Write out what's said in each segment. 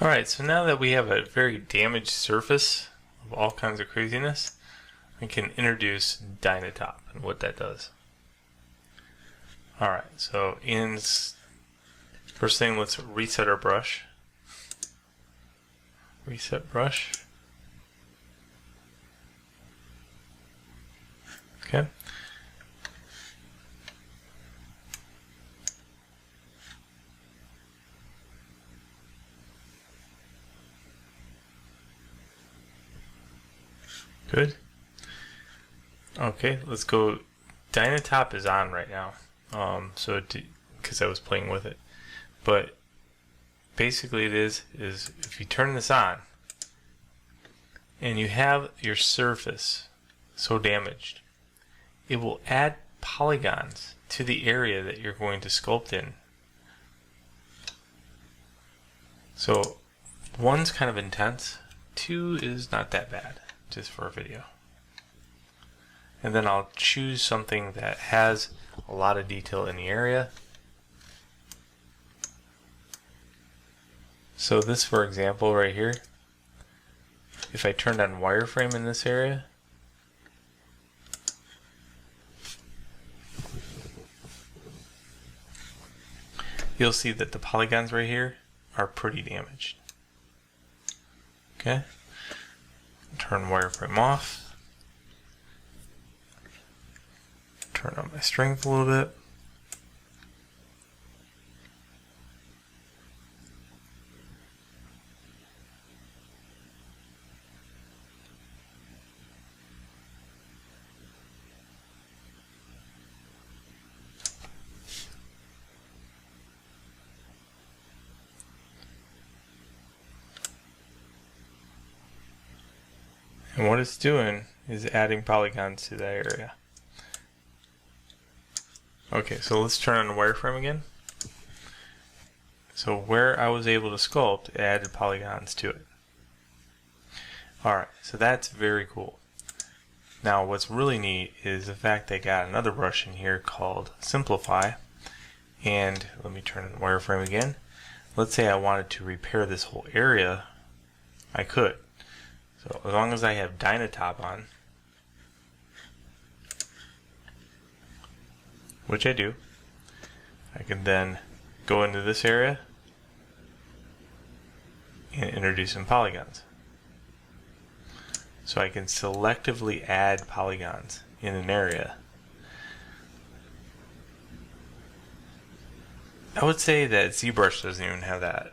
Alright, so now that we have a very damaged surface of all kinds of craziness, we can introduce DynoTop and what that does. Alright, so first thing, let's reset our brush. Reset brush. Okay. Good. Okay, let's go. DynoTop is on right now, because I was playing with it. But basically, it is if you turn this on, and you have your surface so damaged, it will add polygons to the area that you're going to sculpt in. So one's kind of intense, two is not that bad, just for a video. And then I'll choose something that has a lot of detail in the area. So this, for example, right here, if I turned on wireframe in this area, you'll see that the polygons right here are pretty damaged. Okay, turn wireframe off. Turn on my strength a little bit. And what it's doing is adding polygons to that area. Okay, so let's turn on the wireframe again. So where I was able to sculpt, it added polygons to it. Alright, so that's very cool. Now what's really neat is the fact they got another brush in here called Simplify. And let me turn on the wireframe again. Let's say I wanted to repair this whole area, I could. So as long as I have DynoTop on, which I do, I can then go into this area and introduce some polygons. So I can selectively add polygons in an area. I would say that ZBrush doesn't even have that.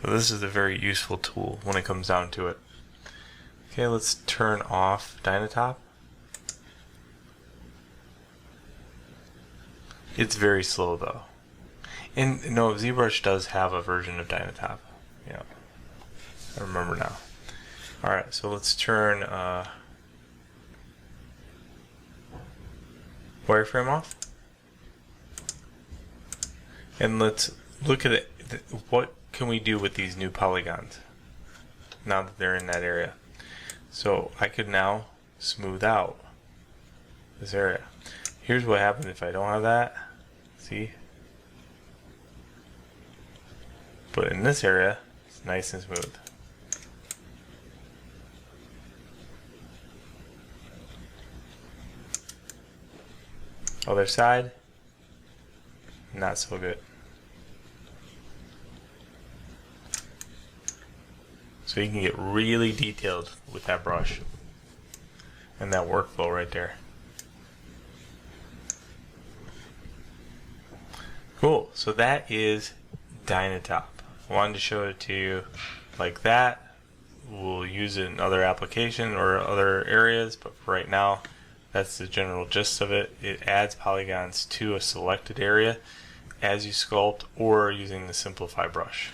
So this is a very useful tool when it comes down to it. Okay, let's turn off DynoTop. It's very slow though. And no, ZBrush does have a version of DynoTop. Yeah, I remember now. Alright, so let's turn wireframe off. And let's look at it. What can we do with these new polygons now that they're in that area? So I could now smooth out this area. Here's what happens if I don't have that. See? But in this area, it's nice and smooth. Other side, not so good. So you can get really detailed with that brush and that workflow right there. Cool, so that is DynoTop. I wanted to show it to you like that. We'll use it in other applications or other areas, but for right now, that's the general gist of it. It adds polygons to a selected area as you sculpt or using the Simplify brush.